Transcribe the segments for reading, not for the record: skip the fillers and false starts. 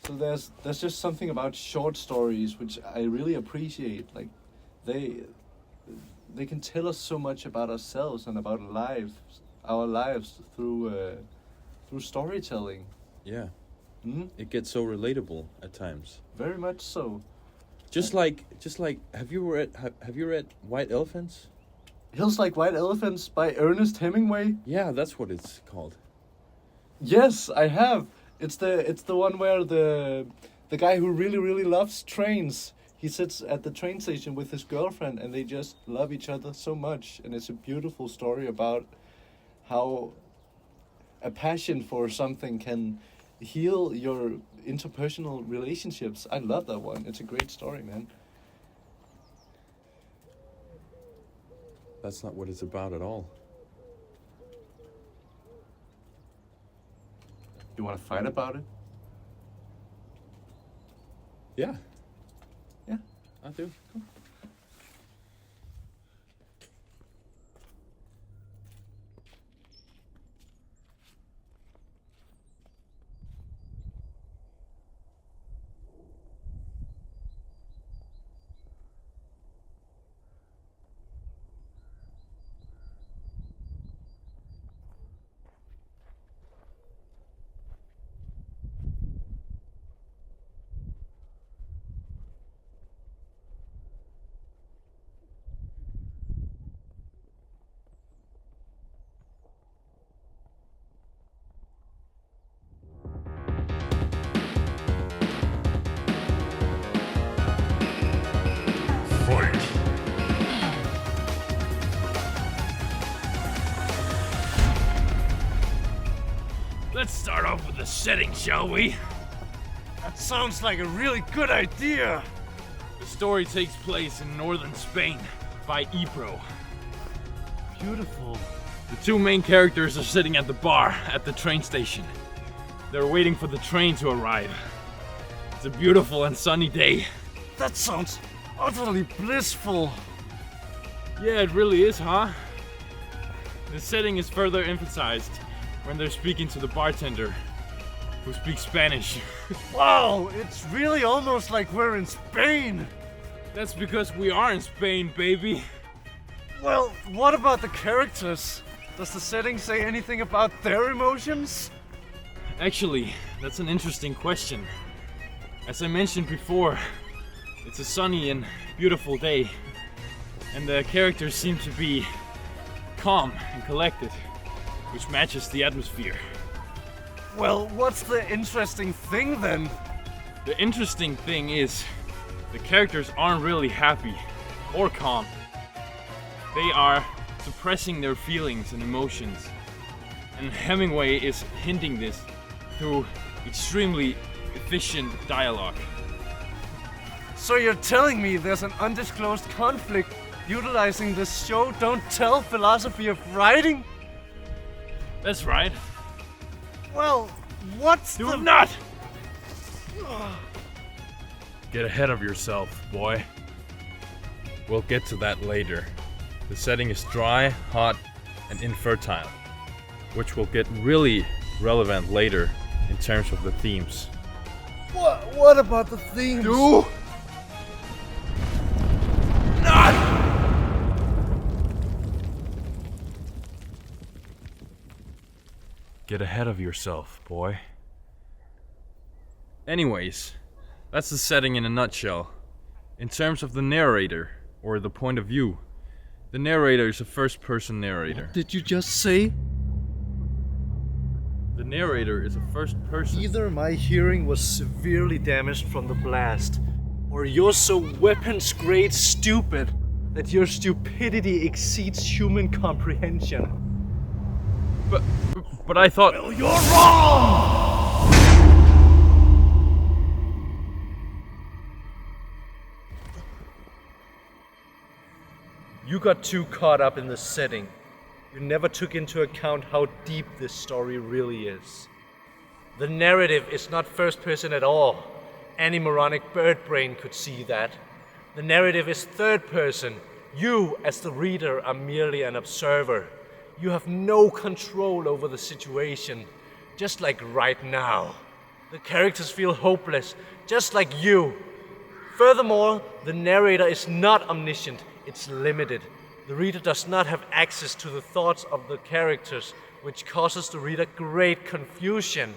So there's just something about short stories which I really appreciate. Like they can tell us so much about ourselves and about our lives through storytelling. Yeah. Hmm? It gets so relatable at times. Very much so. Just like, have you read White Elephants? Hills Like White Elephants by Ernest Hemingway. Yeah, that's what it's called. Yes, I have. It's the one where the guy who really loves trains. He sits at the train station with his girlfriend, and they just love each other so much. And it's a beautiful story about how a passion for something can heal your interpersonal relationships. I love that one. It's a great story, man. That's not what it's about at all. You want to fight about it? Yeah. Yeah. I do. Cool. Let's start off with the setting, shall we? That sounds like a really good idea. The story takes place in northern Spain by Ebro. Beautiful. The two main characters are sitting at the bar at the train station. They're waiting for the train to arrive. It's a beautiful and sunny day. That sounds utterly blissful. Yeah, it really is, huh? The setting is further emphasized when they're speaking to the bartender, who speaks Spanish. Wow, it's really almost like we're in Spain. That's because we are in Spain, baby. Well, what about the characters? Does the setting say anything about their emotions? Actually, that's an interesting question. As I mentioned before, it's a sunny and beautiful day, and the characters seem to be calm and collected, which matches the atmosphere. Well, what's the interesting thing then? The interesting thing is, the characters aren't really happy or calm. They are suppressing their feelings and emotions. And Hemingway is hinting this through extremely efficient dialogue. So you're telling me there's an undisclosed conflict utilizing this show don't tell philosophy of writing? That's right. Well, what's Do the... not get ahead of yourself, boy. We'll get to that later. The setting is dry, hot, and infertile, which will get really relevant later in terms of the themes. What about the themes? Do not get ahead of yourself, boy. Anyways, that's the setting in a nutshell. In terms of the narrator, or the point of view, the narrator is a first-person narrator. Did you just say? The narrator is a first person. Either my hearing was severely damaged from the blast, or you're so weapons-grade stupid that your stupidity exceeds human comprehension. But I thought... Well, you're wrong! You got too caught up in the setting. You never took into account how deep this story really is. The narrative is not first person at all. Any moronic bird brain could see that. The narrative is third person. You, as the reader, are merely an observer. You have no control over the situation, just like right now. The characters feel hopeless, just like you. Furthermore, the narrator is not omniscient, it's limited. The reader does not have access to the thoughts of the characters, which causes the reader great confusion.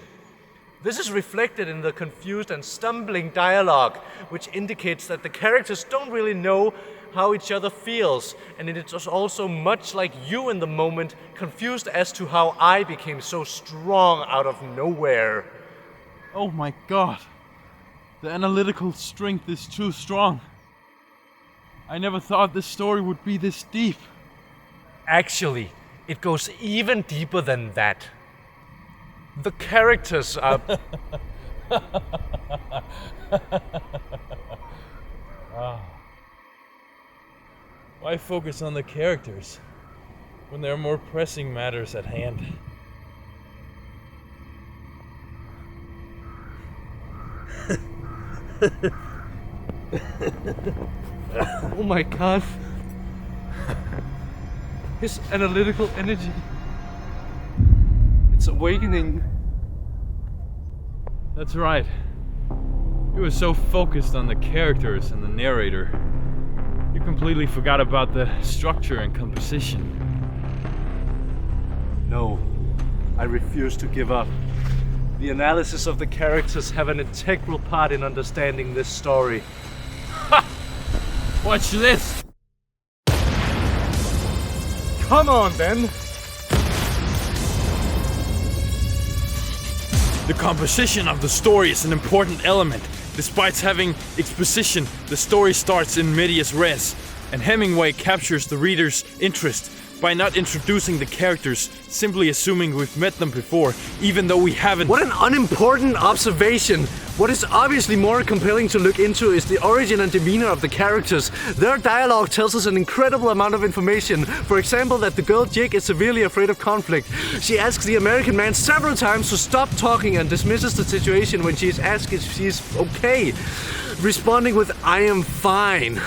This is reflected in the confused and stumbling dialogue, which indicates that the characters don't really know how each other feels, and it is also much like you in the moment, confused as to how I became so strong out of nowhere. Oh my god. The analytical strength is too strong. I never thought this story would be this deep. Actually, it goes even deeper than that. The characters are... Why focus on the characters when there are more pressing matters at hand? Oh my god. His analytical energy. It's awakening. That's right. You were so focused on the characters and the narrator, you completely forgot about the structure and composition. No, I refuse to give up. The analysis of the characters have an integral part in understanding this story. Watch this! Come on then! The composition of the story is an important element. Despite having exposition, the story starts in medias res, and Hemingway captures the reader's interest by not introducing the characters, simply assuming we've met them before, even though we haven't. What an unimportant observation! What is obviously more compelling to look into is the origin and demeanor of the characters. Their dialogue tells us an incredible amount of information. For example, that the girl Jig is severely afraid of conflict. She asks the American man several times to stop talking and dismisses the situation when she is asked if she's okay, responding with, "I am fine."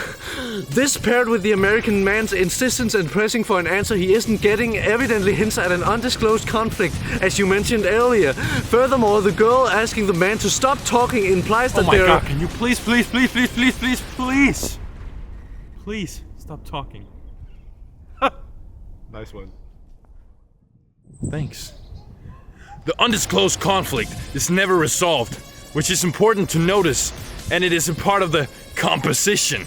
This paired with the American man's insistence and pressing for an answer he isn't getting evidently hints at an undisclosed conflict, as you mentioned earlier. Furthermore, the girl asking the man to stop talking implies that Oh my they're... god, can you please stop talking? Nice one. Thanks. The undisclosed conflict is never resolved, which is important to notice, and it is a part of the composition.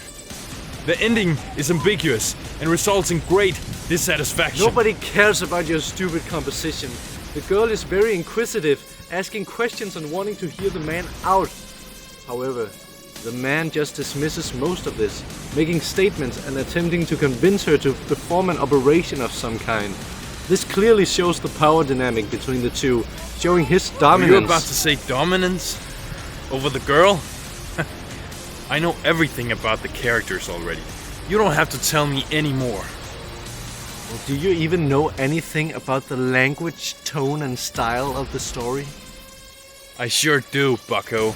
The ending is ambiguous and results in great dissatisfaction. Nobody cares about your stupid composition. The girl is very inquisitive, asking questions and wanting to hear the man out. However, the man just dismisses most of this, making statements and attempting to convince her to perform an operation of some kind. This clearly shows the power dynamic between the two, showing his Were dominance. you about to say dominance? Over the girl? I know everything about the characters already. You don't have to tell me anymore. Well, do you even know anything about the language, tone, and style of the story? I sure do, bucko.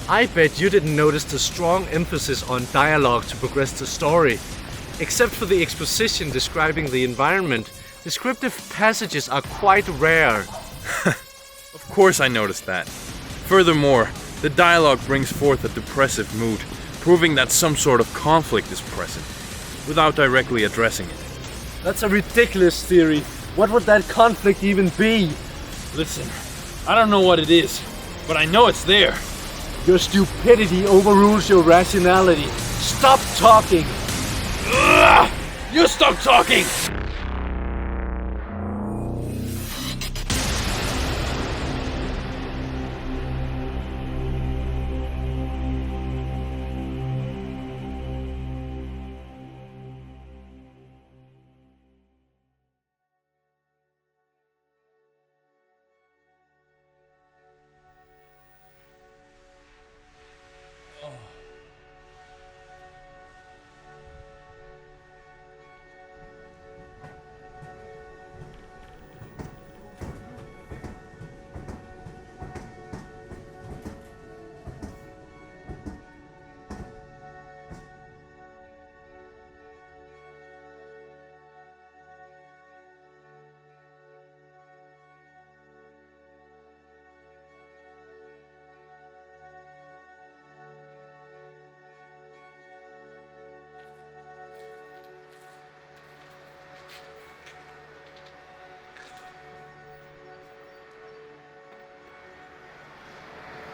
I bet you didn't notice the strong emphasis on dialogue to progress the story. Except for the exposition describing the environment, descriptive passages are quite rare. Of course I noticed that. Furthermore, the dialogue brings forth a depressive mood, proving that some sort of conflict is present, without directly addressing it. That's a ridiculous theory. What would that conflict even be? Listen, I don't know what it is, but I know it's there. Your stupidity overrules your rationality. Stop talking! Ugh! You stop talking!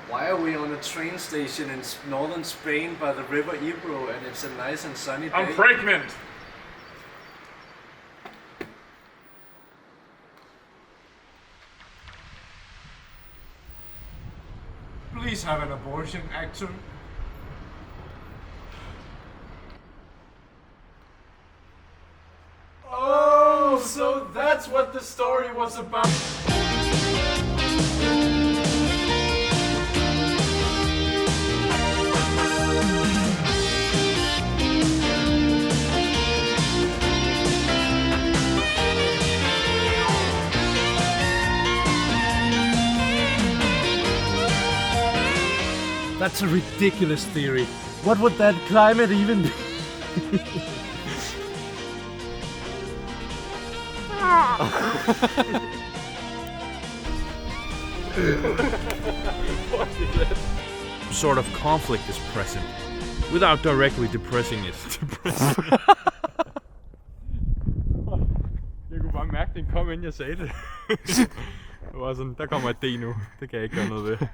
Why are we on a train station in northern Spain by the river Ebro and it's a nice and sunny day? I'm pregnant! Please have an abortion, actor. Oh, so that's what the story was about. That's a ridiculous theory. What would that climate even be? Sort of conflict is present, without directly depressing it. Jeg kunne bare mærke, den kom, inden jeg sagde det. Det var sådan, der kommer et D nu. Det kan jeg ikke gøre noget ved.